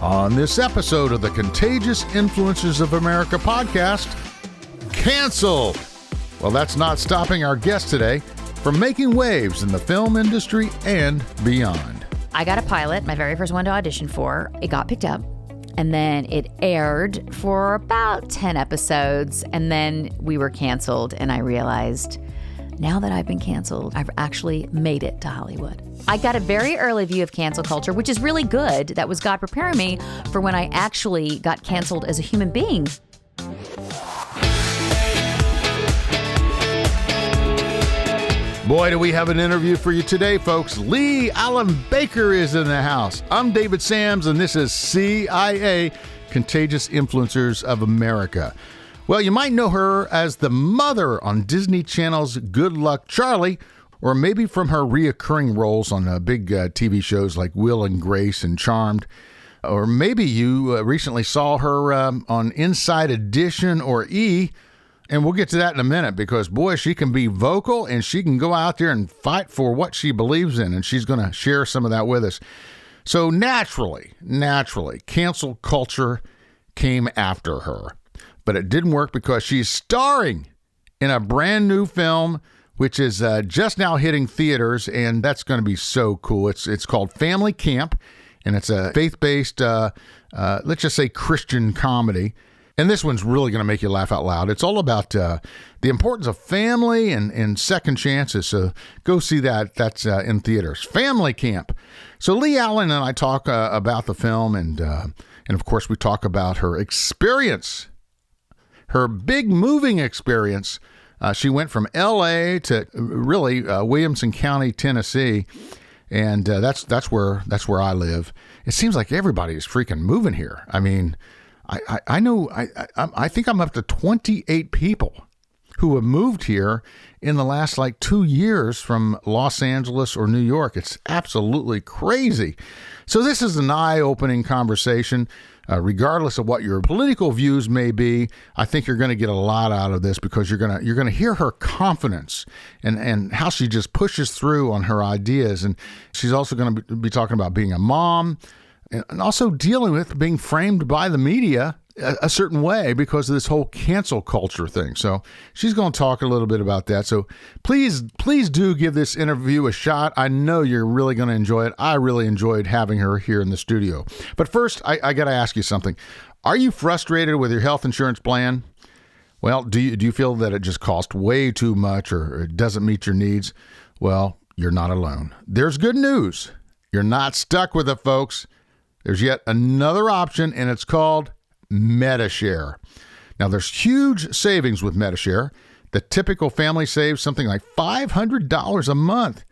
On this episode of the Contagious Influencers of America podcast, canceled. Well, that's not stopping our guest today from making waves in the film industry and beyond. I got a pilot, my very first one to audition for. It got picked up, and then it aired for about 10 episodes, and then we were canceled, and I realized now that I've been canceled, I've actually made it to Hollywood. I got a very early view of cancel culture, which is really good. That was God preparing me for when I actually got canceled as a human being. Boy, do we have an interview for you today, folks. Leigh-Allyn Baker is in the house. I'm David Sams, and this is CIA, Contagious Influencers of America. Well, you might know her as the mother on Disney Channel's Good Luck Charlie, or maybe from her reoccurring roles on big TV shows like Will and Grace and Charmed. Or maybe you recently saw her on Inside Edition or E! And we'll get to that in a minute because, boy, she can be vocal and she can go out there and fight for what she believes in, and she's going to share some of that with us. So naturally, cancel culture came after her. But it didn't work because she's starring in a brand new film, which is just now hitting theaters, and that's going to be so cool. It's called Family Camp, and it's a faith-based, let's just say Christian comedy. And this one's really going to make you laugh out loud. It's all about the importance of family and second chances. So go see that. That's in theaters. Family Camp. So Leigh-Allyn and I talk about the film, and of course we talk about her experience, her big moving experience. She went from L.A. to really Williamson County, Tennessee, and that's where I live. It seems like everybody is freaking moving here. I mean, I know I think I'm up to 28 people who have moved here in the last 2 years from Los Angeles or New York. It's absolutely crazy. So this is an eye-opening conversation. Regardless of what your political views may be, I think you're going to get a lot out of this because you're going to hear her confidence and how she just pushes through on her ideas. And she's also going to be talking about being a mom, and also dealing with being framed by the media a certain way because of this whole cancel culture thing. So she's going to talk a little bit about that. So please do give this interview a shot. I know you're really going to enjoy it. I really enjoyed having her here in the studio. But first, I got to ask you something. Are you frustrated with your health insurance plan? Well, do you feel that it just costs way too much or it doesn't meet your needs? Well, you're not alone. There's good news. You're not stuck with it, folks. There's yet another option, and it's called Medi-Share. Now, there's huge savings with Medi-Share. The typical family saves something like $500 a month.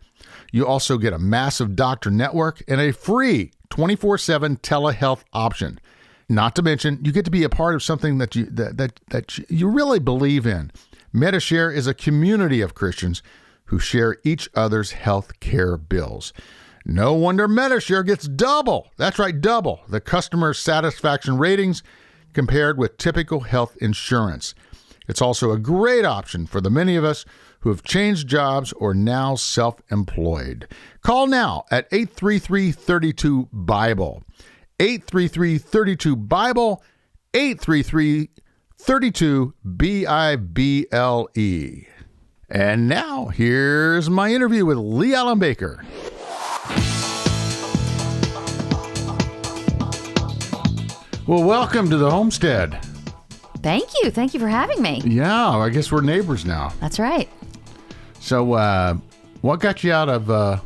You also get a massive doctor network and a free 24/7 telehealth option. Not to mention, you get to be a part of something that you really believe in. Medi-Share is a community of Christians who share each other's health care bills. No wonder Medi-Share gets double. That's right, double the customer satisfaction ratings compared with typical health insurance. It's also a great option for the many of us who have changed jobs or now self-employed. Call now at 833-32-BIBLE. 833-32-BIBLE. 833-32-BIBLE. And now, here's my interview with Leigh-Allyn Baker. Well, welcome to the homestead. Thank you. Thank you for having me. Yeah, I guess we're neighbors now. That's right. So, what got you out of La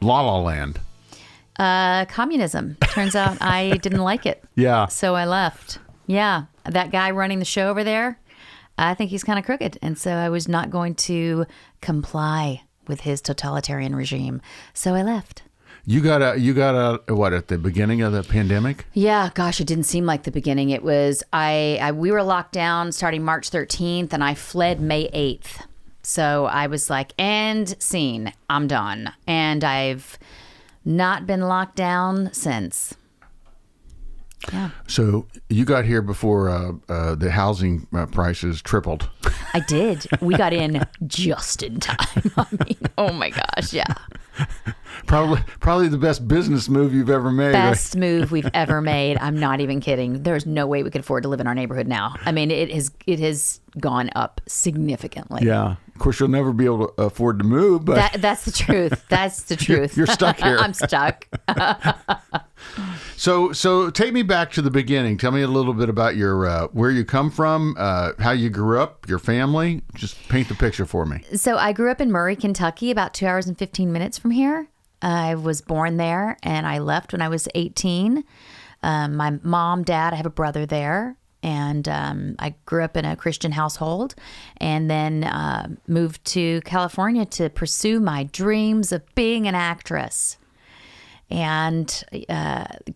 La Land? Communism. Turns out I didn't like it. Yeah. So I left. Yeah. That guy running the show over there, I think he's kind of crooked. And so I was not going to comply with his totalitarian regime. So I left. You got a what, at the beginning of the pandemic? Yeah, gosh, it didn't seem like the beginning. It was, we were locked down starting March 13th and I fled May 8th. So I was like, end scene, I'm done. And I've not been locked down since. Yeah. So you got here before the housing prices tripled. I did. We got in just in time. I mean, oh my gosh, yeah. Probably the best business move you've ever made. Best move we've ever made. I'm not even kidding. There's no way we could afford to live in our neighborhood now. I mean, it has gone up significantly. Yeah. Of course, you'll never be able to afford to move, but That's the truth. That's the truth. You're stuck here. I'm stuck. So take me back to the beginning. Tell me a little bit about your where you come from, how you grew up, your family. Just paint the picture for me. So I grew up in Murray, Kentucky, about 2 hours and 15 minutes from here. I was born there, and I left when I was 18. My mom, dad, I have a brother there. And I grew up in a Christian household, and then moved to California to pursue my dreams of being an actress. And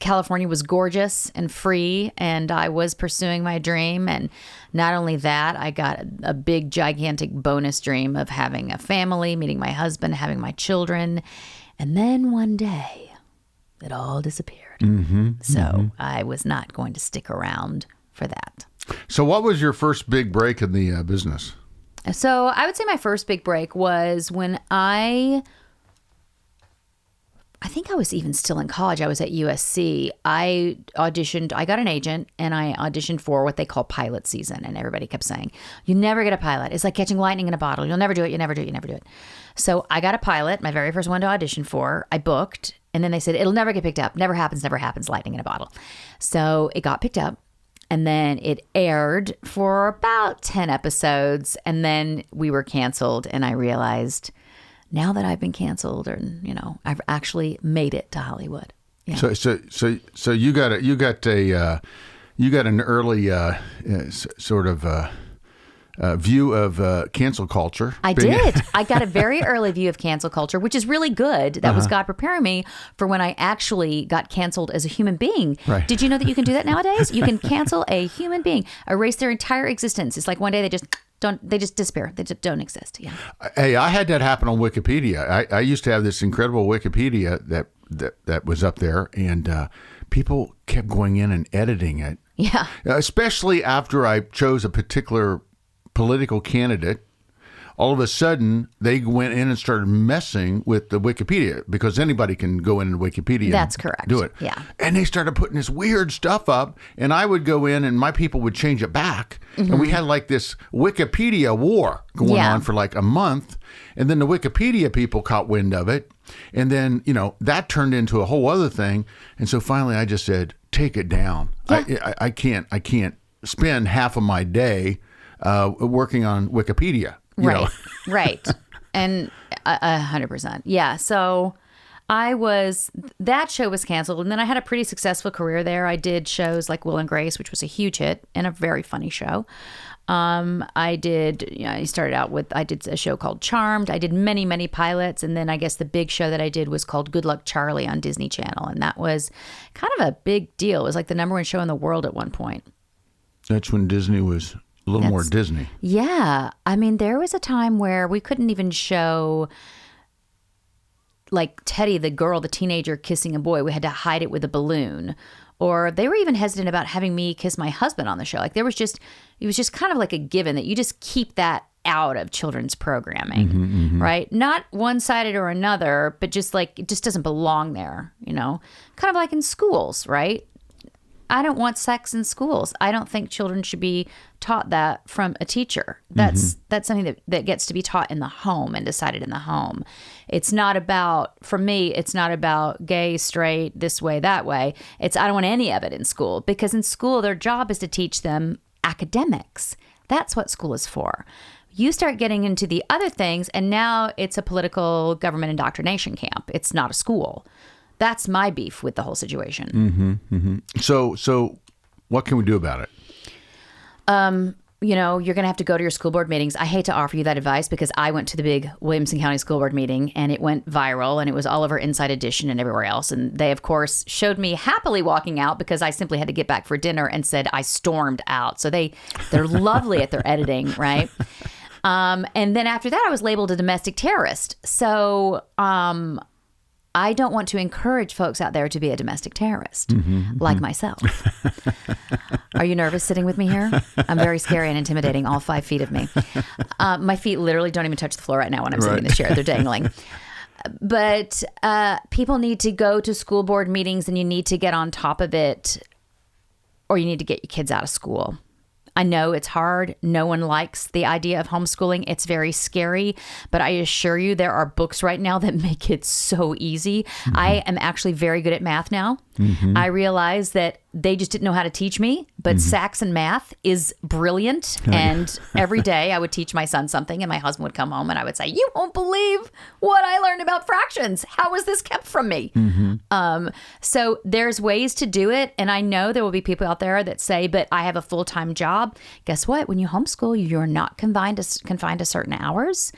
California was gorgeous and free, and I was pursuing my dream. And not only that, I got a big, gigantic bonus dream of having a family, meeting my husband, having my children. And then one day, it all disappeared. I was not going to stick around for that. So what was your first big break in the business? So I would say my first big break was when I think I was even still in college. I was at USC. I auditioned. I got an agent, and I auditioned for what they call pilot season. And everybody kept saying, you never get a pilot. It's like catching lightning in a bottle. You'll never do it. You never do it. You never do it. So I got a pilot, my very first one to audition for. I booked, and then they said, it'll never get picked up. Never happens, lightning in a bottle. So it got picked up. And then it aired for about 10 episodes, and then we were canceled. And I realized now that I've been canceled, and I've actually made it to Hollywood. Yeah. So you got an early sort of view of cancel culture. I did. I got a very early view of cancel culture, which is really good. That was God preparing me for when I actually got canceled as a human being. Right. Did you know that you can do that nowadays? You can cancel a human being, erase their entire existence. It's like one day they just disappear. They just don't exist. Yeah. Hey, I had that happen on Wikipedia. I used to have this incredible Wikipedia that was up there, and people kept going in and editing it. Yeah. Especially after I chose a particular political candidate. All of a sudden, they went in and started messing with the Wikipedia, because anybody can go into Wikipedia. That's and correct. Do it. Yeah. And they started putting this weird stuff up, and I would go in and my people would change it back. And we had like this Wikipedia war going on for like a month. And then the Wikipedia people caught wind of it. And then, that turned into a whole other thing. And so finally I just said, take it down. Yeah. I can't spend half of my day working on Wikipedia. Right. And 100%. Yeah. So that show was canceled, and then I had a pretty successful career there. I did shows like Will and Grace, which was a huge hit and a very funny show. I did a show called Charmed. I did many, many pilots. And then I guess the big show that I did was called Good Luck Charlie on Disney Channel. And that was kind of a big deal. It was like the #1 show in the world at one point. That's when Disney was a little more Disney. Yeah. I mean, there was a time where we couldn't even show like Teddy, the teenager kissing a boy. We had to hide it with a balloon. Or they were even hesitant about having me kiss my husband on the show. Like it was just kind of like a given that you just keep that out of children's programming, right? Not one-sided or another, but just like it just doesn't belong there, kind of like in schools, right? I don't want sex in schools. I don't think children should be taught that from a teacher. That's something that gets to be taught in the home and decided in the home. For me, it's not about gay, straight, this way, that way. I don't want any of it in school, because in school, their job is to teach them academics. That's what school is for. You start getting into the other things, and now it's a political government indoctrination camp. It's not a school. That's my beef with the whole situation. So what can we do about it? You're going to have to go to your school board meetings. I hate to offer you that advice, because I went to the big Williamson County School Board meeting, and it went viral, and it was all over Inside Edition and everywhere else. And they, of course, showed me happily walking out, because I simply had to get back for dinner, and said I stormed out. So they're lovely at their editing, right? And then after that, I was labeled a domestic terrorist. So I don't want to encourage folks out there to be a domestic terrorist like myself. Are you nervous sitting with me here? I'm very scary and intimidating, all 5 feet of me. My feet literally don't even touch the floor right now when I'm sitting in the chair. They're dangling. But people need to go to school board meetings, and you need to get on top of it, or you need to get your kids out of school. I know it's hard. No one likes the idea of homeschooling. It's very scary, but I assure you there are books right now that make it so easy. I am actually very good at math now. I realize that they just didn't know how to teach me, but Saxon math is brilliant. And every day I would teach my son something, and my husband would come home and I would say, "You won't believe what I learned about fractions. How was this kept from me?" So there's ways to do it. And I know there will be people out there that say, "But I have a full-time job." Guess what? When you homeschool, you're not confined to certain hours.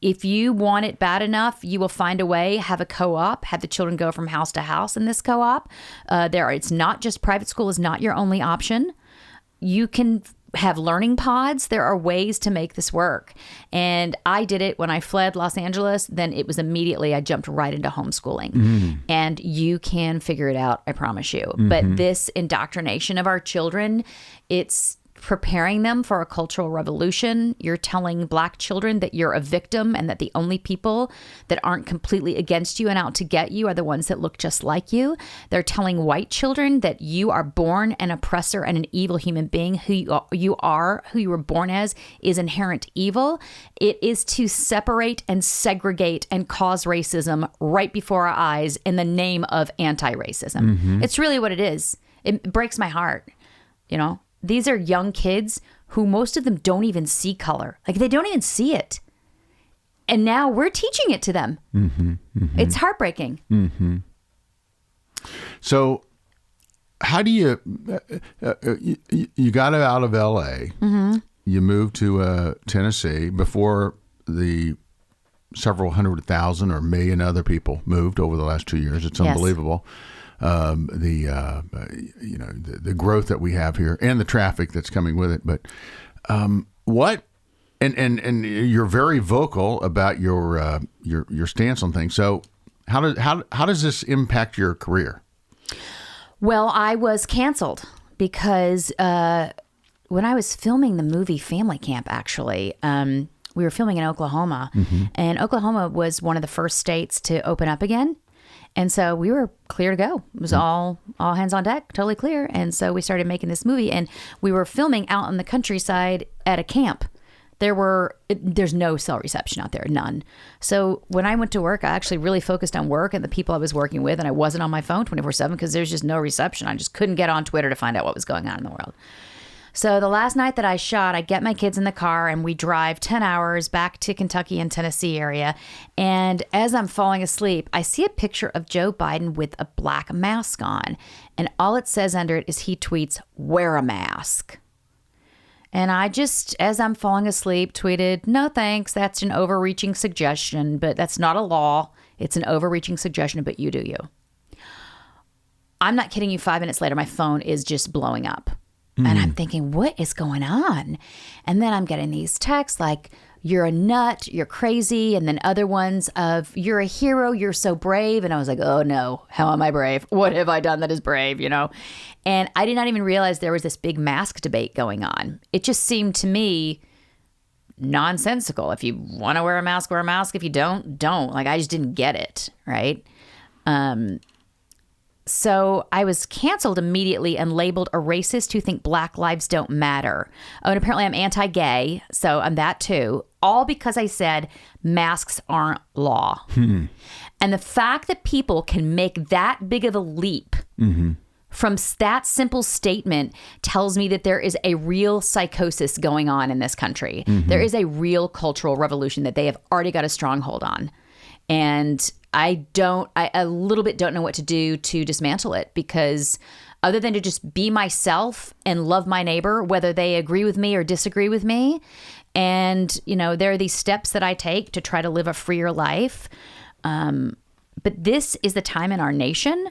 If you want it bad enough, you will find a way. Have a co-op. Have the children go from house to house in this co-op. It's not just private school is not your only option. You can have learning pods. There are ways to make this work. And I did it when I fled Los Angeles. Then it was immediately I jumped right into homeschooling. And you can figure it out, I promise you. But this indoctrination of our children, it's preparing them for a cultural revolution. You're telling Black children that you're a victim and that the only people that aren't completely against you and out to get you are the ones that look just like you. They're telling white children that you are born an oppressor and an evil human being. Who you were born as is inherent evil. It is to separate and segregate and cause racism right before our eyes in the name of anti-racism. It's really what it is. It breaks my heart, you know. These are young kids who most of them don't even see color. Like they don't even see it. And now we're teaching it to them. It's heartbreaking. So how do you got out of LA, you moved to Tennessee before the several 100,000 or million other people moved over the last 2 years. It's unbelievable. The growth that we have here and the traffic that's coming with it. But what and you're very vocal about your stance on things. So how does this impact your career? Well, I was canceled because when I was filming the movie Family Camp, actually, we were filming in Oklahoma, and Oklahoma was one of the first states to open up again. And so we were clear to go. It was all hands on deck, totally clear. And so we started making this movie, and we were filming out in the countryside at a camp. There's no cell reception out there, none. So when I went to work, I actually really focused on work and the people I was working with, and I wasn't on my phone 24/7 because there's just no reception. I just couldn't get on Twitter to find out what was going on in the world. So the last night that I shot, I get my kids in the car and we drive 10 hours back to Kentucky and Tennessee area. And as I'm falling asleep, I see a picture of Joe Biden with a black mask on. And all it says under it is he tweets, "Wear a mask." And I just, as I'm falling asleep, tweeted, "No thanks, that's an overreaching suggestion, but that's not a law. It's an overreaching suggestion, but you do you." I'm not kidding you, 5 minutes later, my phone is just blowing up. And I'm thinking, what is going on? And then I'm getting these texts like, "You're a nut, you're crazy." And then other ones of, "You're a hero, you're so brave." And I was like, oh no, how am I brave? What have I done that is brave, you know? And I did not even realize there was this big mask debate going on. It just seemed to me nonsensical. If you want to wear a mask, wear a mask. If you don't, don't. Like, I just didn't get it, right? So I was canceled immediately and labeled a racist who think Black lives don't matter. Oh, and apparently I'm anti-gay, so I'm that too. All because I said masks aren't law. And the fact that people can make that big of a leap from that simple statement tells me that there is a real psychosis going on in this country. There is a real cultural revolution that they have already got a stronghold on. And I a little bit don't know what to do to dismantle it, because other than to just be myself and love my neighbor, whether they agree with me or disagree with me. And, you know, there are these steps that I take to try to live a freer life. But this is the time in our nation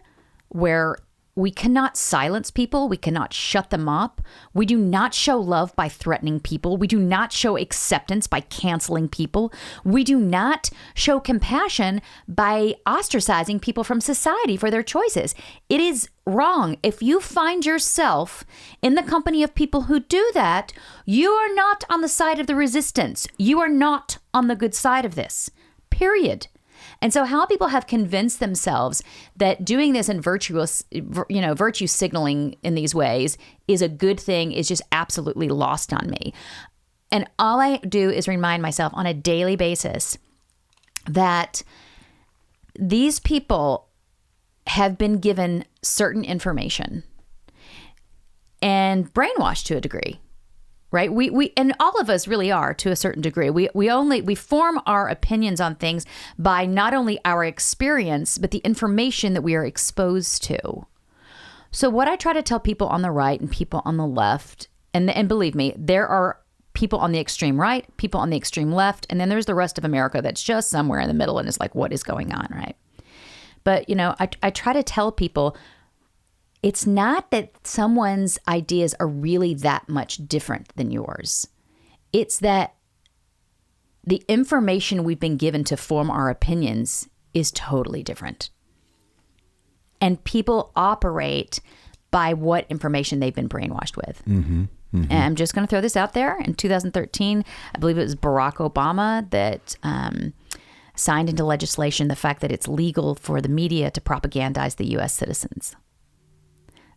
where we cannot silence people. We cannot shut them up. We do not show love by threatening people. We do not show acceptance by canceling people. We do not show compassion by ostracizing people from society for their choices. It is wrong. If you find yourself in the company of people who do that, you are not on the side of the resistance. You are not on the good side of this, period. And so how people have convinced themselves that doing this in virtue signaling in these ways is a good thing is just absolutely lost on me. And all I do is remind myself on a daily basis that these people have been given certain information and brainwashed to a degree. Right? We and all of us really are to a certain degree. We form our opinions on things by not only our experience, but the information that we are exposed to. So what I try to tell people on the right and people on the left, and believe me, there are people on the extreme right, people on the extreme left, and then there's the rest of America that's just somewhere in the middle and is like, what is going on, right? But, I try to tell people, it's not that someone's ideas are really that much different than yours. It's that the information we've been given to form our opinions is totally different. And people operate by what information they've been brainwashed with. Mm-hmm, mm-hmm. And I'm just going to throw this out there. In 2013, I believe it was Barack Obama that signed into legislation the fact that it's legal for the media to propagandize the U.S. citizens.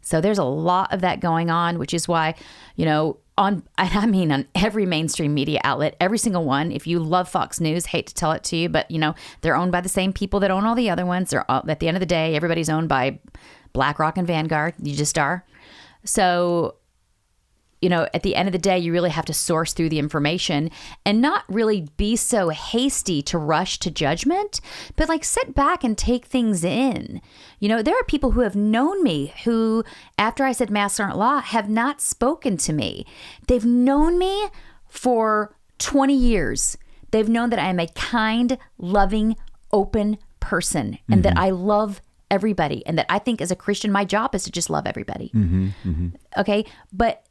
So there's a lot of that going on, which is why, on every mainstream media outlet, every single one, if you love Fox News, hate to tell it to you, but, they're owned by the same people that own all the other ones. They're all, at the end of the day, everybody's owned by BlackRock and Vanguard. You just are. So, at the end of the day, you really have to source through the information and not really be so hasty to rush to judgment, but sit back and take things in. There are people who have known me who, after I said masks aren't law, have not spoken to me. They've known me for 20 years. They've known that I am a kind, loving, open person and that I love everybody and that I think as a Christian, my job is to just love everybody. Mm-hmm, mm-hmm. Okay. But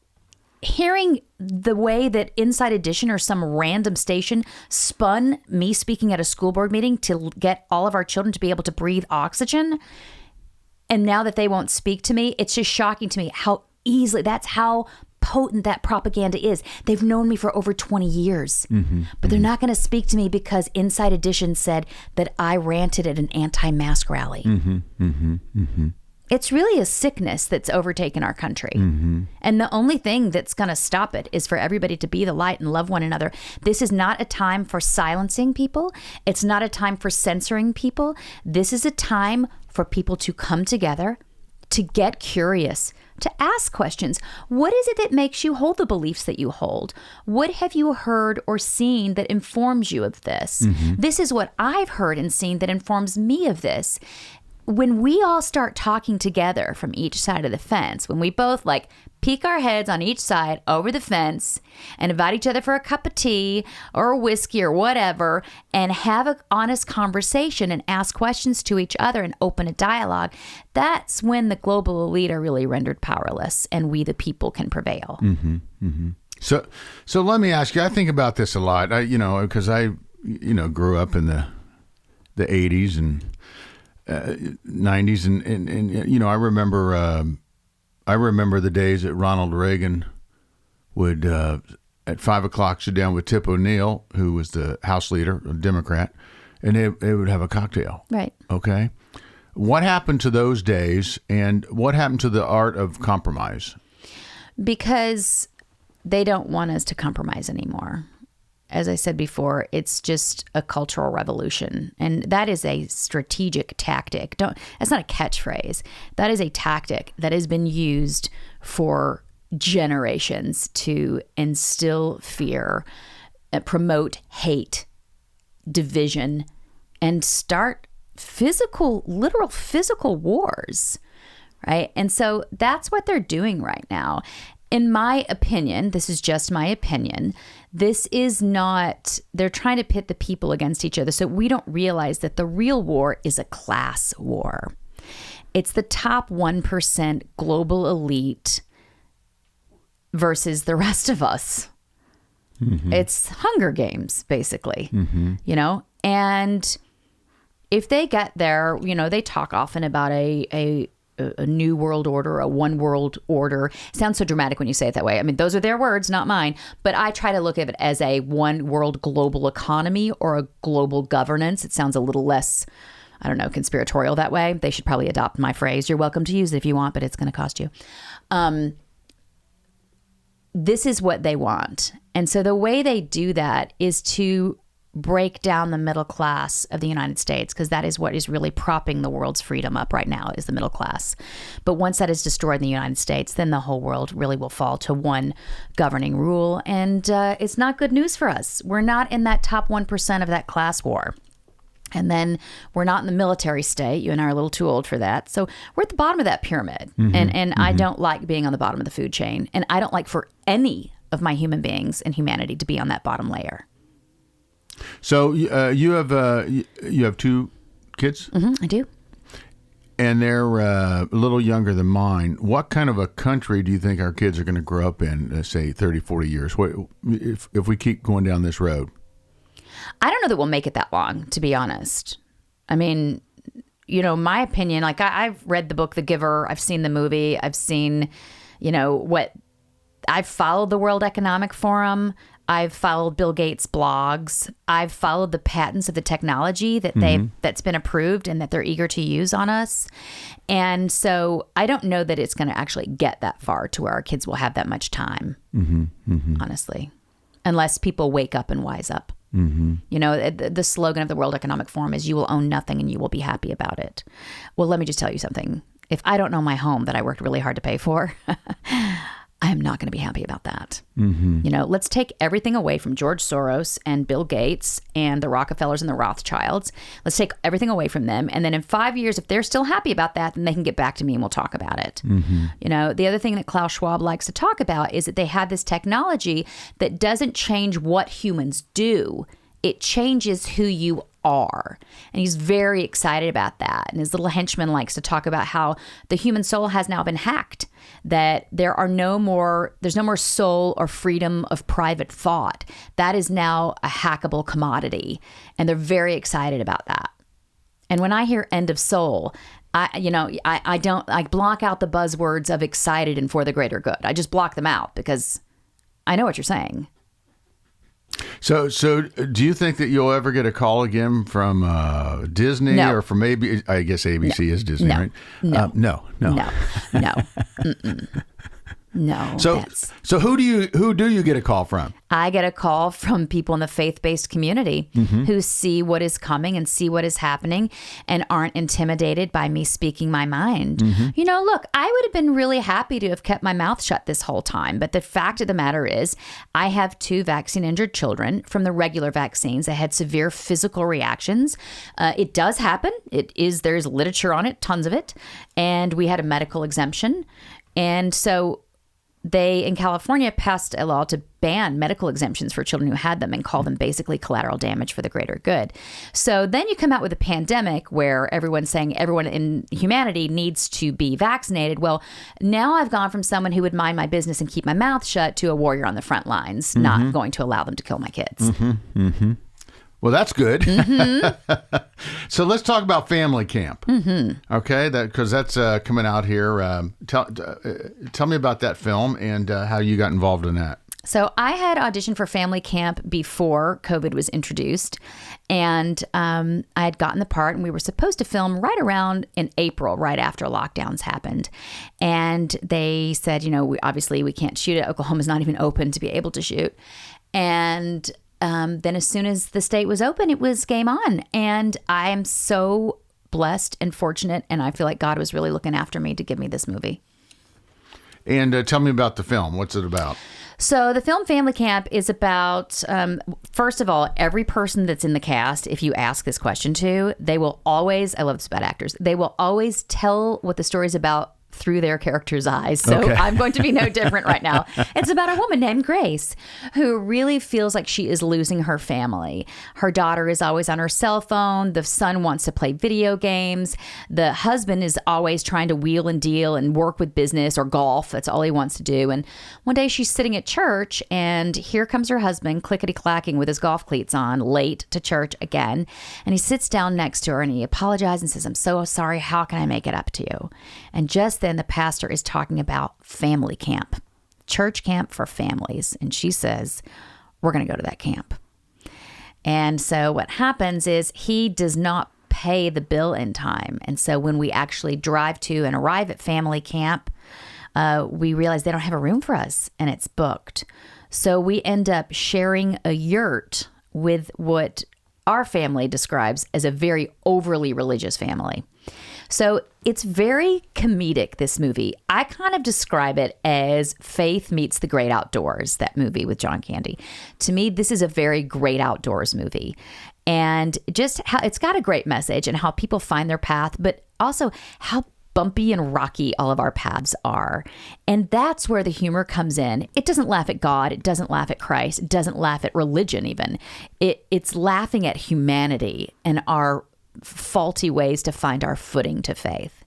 hearing the way that Inside Edition or some random station spun me speaking at a school board meeting to get all of our children to be able to breathe oxygen, and now that they won't speak to me, it's just shocking to me how easily, that's how potent that propaganda is. They've known me for over 20 years, but they're not going to speak to me because Inside Edition said that I ranted at an anti-mask rally. It's really a sickness that's overtaken our country. And the only thing that's going to stop it is for everybody to be the light and love one another. This is not a time for silencing people. It's not a time for censoring people. This is a time for people to come together, to get curious, to ask questions. What is it that makes you hold the beliefs that you hold? What have you heard or seen that informs you of this? This is what I've heard and seen that informs me of this. When we all start talking together from each side of the fence, when we both peek our heads on each side over the fence and invite each other for a cup of tea or a whiskey or whatever and have an honest conversation and ask questions to each other and open a dialogue, that's when the global elite are really rendered powerless and we the people can prevail. So let me ask you, I think about this a lot, because I grew up in the 80s and 90s and I remember the days that Ronald Reagan would at 5 o'clock sit down with Tip O'Neill, who was the House leader, a Democrat, and they would have a cocktail. Right. Okay. What happened to those days and what happened to the art of compromise? Because they don't want us to compromise anymore. As I said before, it's just a cultural revolution. And that is a strategic tactic. That's not a catchphrase. That is a tactic that has been used for generations to instill fear, promote hate, division, and start literal physical wars, right? And so that's what they're doing right now. In my opinion, this is just my opinion, this is not, they're trying to pit the people against each other. So we don't realize that the real war is a class war. It's the top 1% global elite versus the rest of us. It's Hunger Games, basically, and if they get there, they talk often about a new world order, a one world order. It sounds so dramatic when you say it that way. I mean, those are their words, not mine. But I try to look at it as a one world global economy or a global governance. It sounds a little less, I don't know, conspiratorial that way. They should probably adopt my phrase. You're welcome to use it if you want, but it's going to cost you. This is what they want. And so the way they do that is to break down the middle class of the United States, because that is what is really propping the world's freedom up right now, is the middle class. But once that is destroyed in the United States, then the whole world really will fall to one governing rule. And it's not good news for us. We're not in that top 1% of that class war. And then we're not in the military state. You and I are a little too old for that. So we're at the bottom of that pyramid. And I don't like being on the bottom of the food chain. And I don't like for any of my human beings and humanity to be on that bottom layer. So you have 2 kids? I do. And they're a little younger than mine. What kind of a country do you think our kids are going to grow up in, say, 30, 40 years, if we keep going down this road? I don't know that we'll make it that long, to be honest. I mean, my opinion, like I've read the book, The Giver. I've seen the movie. I've seen, I've followed the World Economic Forum. I've followed Bill Gates' blogs. I've followed the patents of the technology that that's been approved and that they're eager to use on us. And so I don't know that it's going to actually get that far to where our kids will have that much time, honestly, unless people wake up and wise up. The slogan of the World Economic Forum is you will own nothing and you will be happy about it. Well, let me just tell you something. If I don't know my home that I worked really hard to pay for, I'm not going to be happy about that. Let's take everything away from George Soros and Bill Gates and the Rockefellers and the Rothschilds. Let's take everything away from them. And then in 5 years, if they're still happy about that, then they can get back to me and we'll talk about it. The other thing that Klaus Schwab likes to talk about is that they have this technology that doesn't change what humans do. It changes who you are. And he's very excited about that. And his little henchman likes to talk about how the human soul has now been hacked, that there's no more soul or freedom of private thought. That is now a hackable commodity. And they're very excited about that. And when I hear end of soul, I block out the buzzwords of excited and for the greater good. I just block them out because I know what you're saying. So do you think that you'll ever get a call again from Disney or from maybe, I guess ABC is Disney, right? No. No. No. So who do you get a call from? I get a call from people in the faith-based community who see what is coming and see what is happening and aren't intimidated by me speaking my mind. Look, I would have been really happy to have kept my mouth shut this whole time. But the fact of the matter is I have 2 vaccine-injured children from the regular vaccines that had severe physical reactions. It does happen. There's literature on it, tons of it. And we had a medical exemption. And so they, in California, passed a law to ban medical exemptions for children who had them and call them basically collateral damage for the greater good. So then you come out with a pandemic where everyone's saying everyone in humanity needs to be vaccinated. Well, now I've gone from someone who would mind my business and keep my mouth shut to a warrior on the front lines, not going to allow them to kill my kids. Well, that's good. So let's talk about Family Camp. Okay, because that's coming out here. Tell me about that film and how you got involved in that. So I had auditioned for Family Camp before COVID was introduced, and I had gotten the part, and we were supposed to film right around in April, right after lockdowns happened. And they said, we can't shoot it. Oklahoma's not even open to be able to shoot. And then as soon as the state was open, it was game on. And I am so blessed and fortunate, and I feel like God was really looking after me to give me this movie. And tell me about the film. What's it about? So the film Family Camp is about, first of all, every person that's in the cast, if you ask this question to, they will always, I love this about actors, they will always tell what the story is about through their character's eyes. So Okay. I'm going to be no different right now. It's about a woman named Grace who really feels like she is losing her family. Her daughter is always on her cell phone. The son wants to play video games. The husband is always trying to wheel and deal and work with business or golf. That's all he wants to do. And one day she's sitting at church and here comes her husband clickety-clacking with his golf cleats on, late to church again. And he sits down next to her and he apologizes and says, "I'm so sorry. How can I make it up to you?" And just then the pastor is talking about family camp, church camp for families. And she says, "We're going to go to that camp." And so what happens is he does not pay the bill in time. And so when we actually drive to and arrive at family camp, we realize they don't have a room for us and it's booked. So we end up sharing a yurt with what our family describes as a very overly religious family. So it's very comedic, this movie. I kind of describe it as Faith Meets the Great Outdoors, that movie with John Candy. To me, this is a very great outdoors movie. And just how it's got a great message and how people find their path, but also how bumpy and rocky all of our paths are. And that's where the humor comes in. It doesn't laugh at God. It doesn't laugh at Christ. It doesn't laugh at religion even. It's laughing at humanity and our faulty ways to find our footing to faith.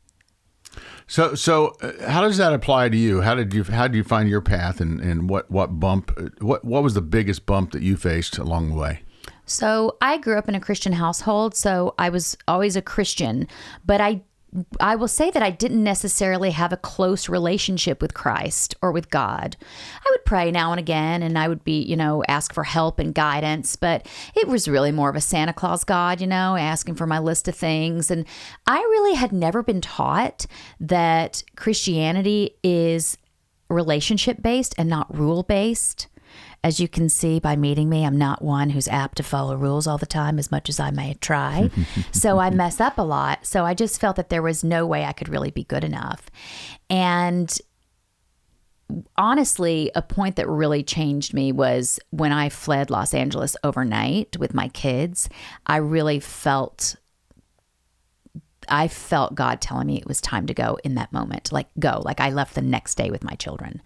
So how does that apply to you? How did you find your path, and what was the biggest bump that you faced along the way? So I grew up in a Christian household, so I was always a Christian, but I will say that I didn't necessarily have a close relationship with Christ or with God. I would pray now and again, and I would be, ask for help and guidance, but it was really more of a Santa Claus God, asking for my list of things. And I really had never been taught that Christianity is relationship-based and not rule-based. As you can see by meeting me, I'm not one who's apt to follow rules all the time, as much as I may try. So I mess up a lot. So I just felt that there was no way I could really be good enough. And honestly, a point that really changed me was when I fled Los Angeles overnight with my kids. I felt God telling me it was time to go in that moment. Like I left the next day with my children.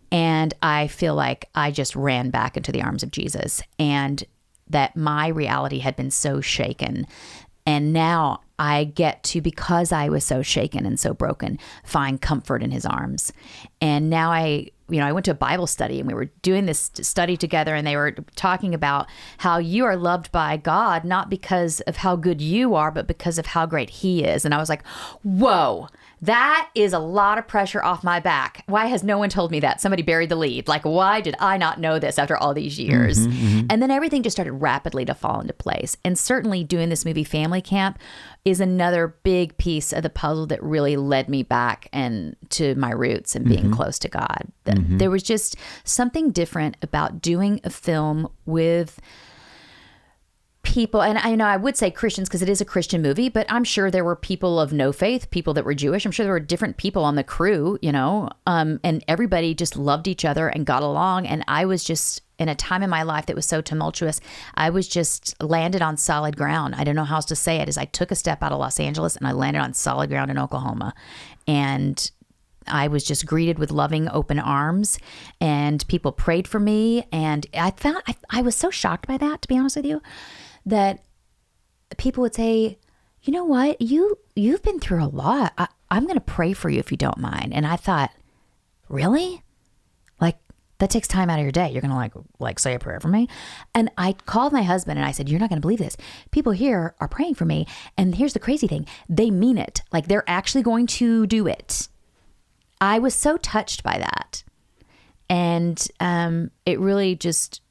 And I feel like I just ran back into the arms of Jesus, and that my reality had been so shaken. And now I get to, because I was so shaken and so broken, find comfort in his arms. And now I went to a Bible study and we were doing this study together, and they were talking about how you are loved by God, not because of how good you are, but because of how great he is. And I was like, whoa, that is a lot of pressure off my back. Why has no one told me that? Somebody buried the lead. Like, why did I not know this after all these years? And then everything just started rapidly to fall into place. And certainly doing this movie Family Camp is another big piece of the puzzle that really led me back and to my roots and being close to God. There was just something different about doing a film with people, and I would say Christians because it is a Christian movie, but I'm sure there were people of no faith, people that were Jewish. I'm sure there were different people on the crew, and everybody just loved each other and got along. And I was just in a time in my life that was so tumultuous. I was just landed on solid ground. I don't know how else to say it. Is I took a step out of Los Angeles and I landed on solid ground in Oklahoma, and I was just greeted with loving, open arms, and people prayed for me. And I was so shocked by that, to be honest with you, that people would say, "You know what? You've been through a lot. I'm going to pray for you if you don't mind." And I thought, really? Like, that takes time out of your day. You're going to like say a prayer for me? And I called my husband and I said, "You're not going to believe this. People here are praying for me. And here's the crazy thing. They mean it. Like, they're actually going to do it." I was so touched by that. And it really just,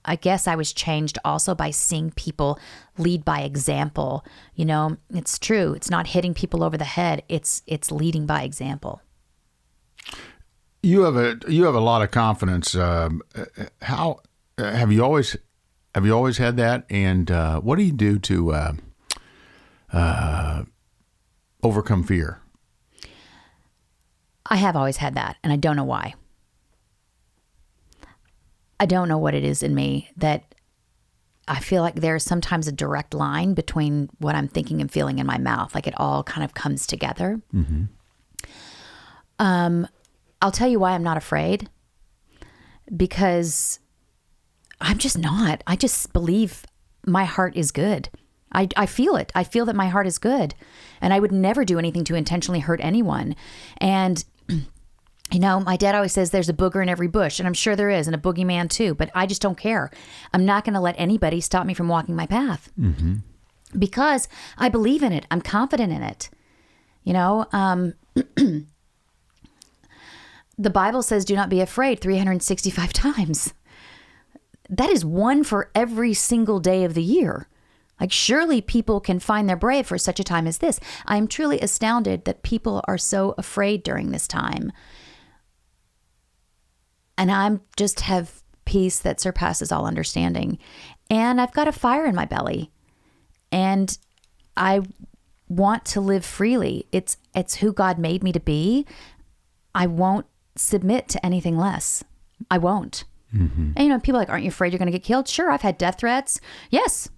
I guess I was changed also by seeing people lead by example. It's true. It's not hitting people over the head. It's leading by example. You have a lot of confidence. How have you always had that? And what do you do to overcome fear? I have always had that, and I don't know why. I don't know what it is in me that I feel like there's sometimes a direct line between what I'm thinking and feeling in my mouth. Like, it all kind of comes together. I'll tell you why I'm not afraid. Because I'm just not. I just believe my heart is good. I feel it. I feel that my heart is good. And I would never do anything to intentionally hurt anyone. And, you know, my dad always says there's a booger in every bush. And I'm sure there is, and a boogeyman too. But I just don't care. I'm not going to let anybody stop me from walking my path. Mm-hmm. Because I believe in it. I'm confident in it. You know, the Bible says, do not be afraid 365 times. That is one for every single day of the year. Like, surely people can find their brave for such a time as this. I am truly astounded that people are so afraid during this time. And I'm just have peace that surpasses all understanding. And I've got a fire in my belly. And I want to live freely. It's who God made me to be. I won't submit to anything less. I won't. Mm-hmm. And, you know, people are like, aren't you afraid you're going to get killed? Sure, I've had death threats. Yes.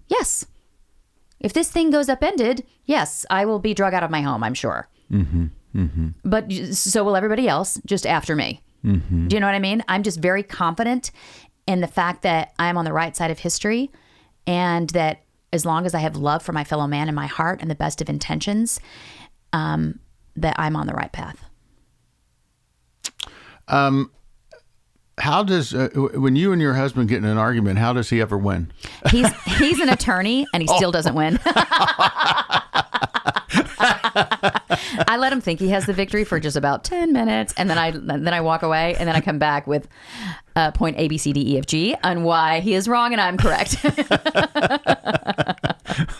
If this thing goes upended, yes, I will be drug out of my home, I'm sure. Mm-hmm. Mm-hmm. But so will everybody else, just after me. Mm-hmm. Do you know what I mean? I'm just very confident in the fact that I'm on the right side of history, and that as long as I have love for my fellow man in my heart and the best of intentions, that I'm on the right path. How does, when you and your husband get in an argument, how does he ever win? He's an attorney and he still doesn't win. I let him think he has the victory for just about 10 minutes. And then I walk away, and then I come back with point A, B, C, D, E, F, G on why he is wrong and I'm correct.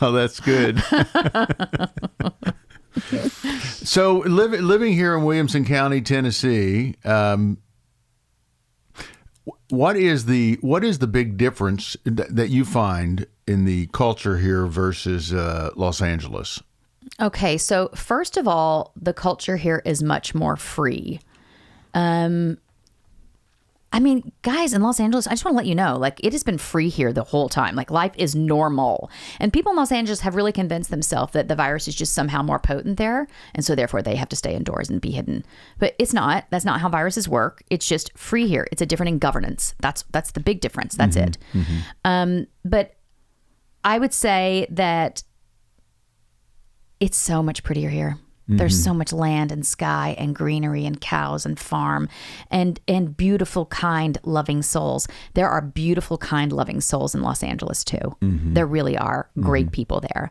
Oh, that's good. So living here in Williamson County, Tennessee, what is the big difference that you find in the culture here versus Los Angeles? Okay, so first of all, the culture here is much more free. I mean, guys, in Los Angeles, I just want to let you know, like, it has been free here the whole time. Like, life is normal. And people in Los Angeles have really convinced themselves that the virus is just somehow more potent there. And so therefore they have to stay indoors and be hidden. But it's not. That's not how viruses work. It's just free here. It's a different in governance. That's the big difference. That's it. Mm-hmm. But I would say that it's so much prettier here. There's so much land and sky and greenery and cows and farm and beautiful, kind, loving souls. There are beautiful, kind, loving souls in Los Angeles too. Mm-hmm. There really are great people there.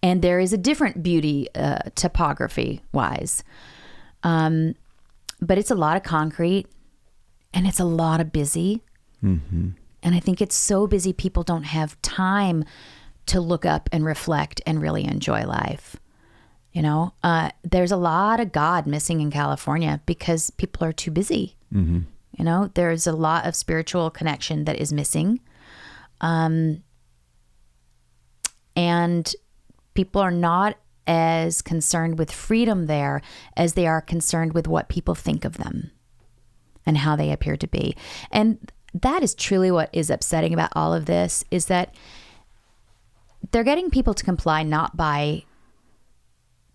And there is a different beauty topography wise. But it's a lot of concrete and it's a lot of busy. Mm-hmm. And I think it's so busy people don't have time to look up and reflect and really enjoy life. You know, there's a lot of God missing in California because people are too busy. Mm-hmm. You know, there's a lot of spiritual connection that is missing. And people are not as concerned with freedom there as they are concerned with what people think of them and how they appear to be. And that is truly what is upsetting about all of this, is that they're getting people to comply not by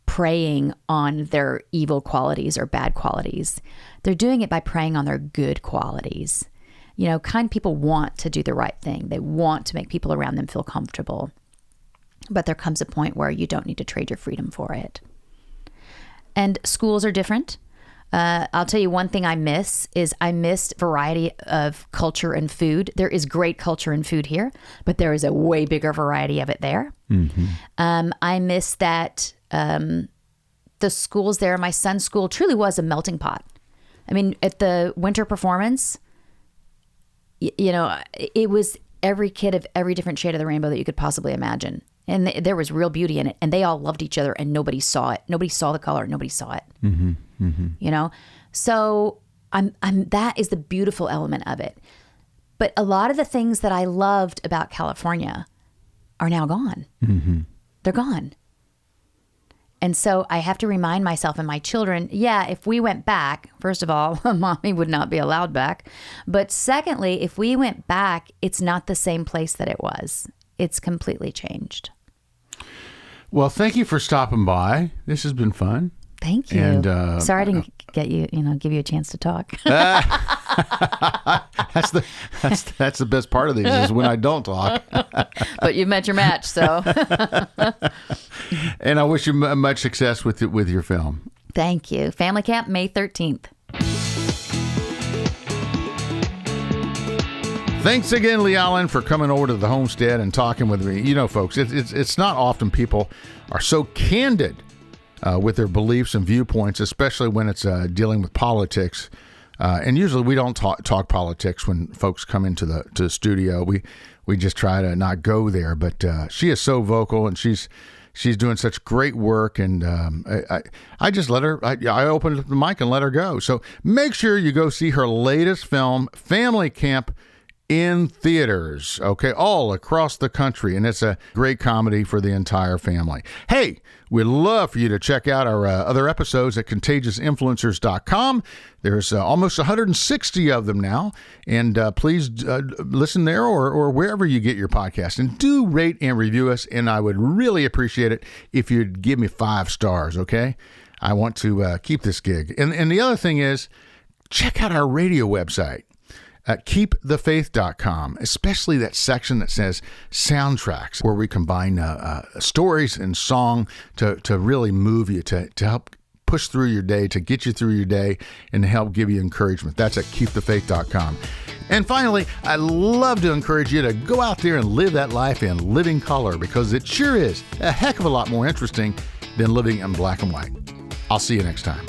preying on their evil qualities or bad qualities. They're doing it by preying on their good qualities. You know, kind people want to do the right thing. They want to make people around them feel comfortable. But there comes a point where you don't need to trade your freedom for it. And schools are different. I'll tell you one thing I miss is I missed variety of culture and food. There is great culture and food here, but there is a way bigger variety of it there. Mm-hmm. I miss that the schools there, my son's school truly was a melting pot. I mean, at the winter performance, you know, it was every kid of every different shade of the rainbow that you could possibly imagine. And there was real beauty in it. And they all loved each other and nobody saw it. Nobody saw the color. Nobody saw it. Mm-hmm. Mm-hmm. You know? So that is the beautiful element of it. But a lot of the things that I loved about California are now gone. Mm-hmm. They're gone. And so I have to remind myself and my children, yeah, if we went back, first of all, mommy would not be allowed back. But secondly, if we went back, it's not the same place that it was. It's completely changed. Well, thank you for stopping by. This has been fun. Thank you. And sorry I didn't get you, give you a chance to talk. That's the best part of these is when I don't talk. But you've met your match, so. And I wish you much success with your film. Thank you. Family Camp, May 13th. Thanks again, Leigh-Allyn, for coming over to the homestead and talking with me. You know, folks, it's not often people are so candid with their beliefs and viewpoints, especially when it's dealing with politics. And usually we don't talk politics when folks come into the studio. We just try to not go there. But she is so vocal, and she's doing such great work. And I just let her. I opened the mic and let her go. So make sure you go see her latest film, Family Camp, in theaters, okay, all across the country. And it's a great comedy for the entire family. Hey, we'd love for you to check out our other episodes at contagiousInfluencers.com. There's almost 160 of them now. And please listen there or wherever you get your podcast. And do rate and review us. And I would really appreciate it if you'd give me 5 stars, okay? I want to keep this gig. And the other thing is, check out our radio website at KeepTheFaith.com, especially that section that says soundtracks, where we combine stories and song to really move you, to help push through your day, to get you through your day, and to help give you encouragement. That's at KeepTheFaith.com. And finally, I'd love to encourage you to go out there and live that life in living color, because it sure is a heck of a lot more interesting than living in black and white. I'll see you next time.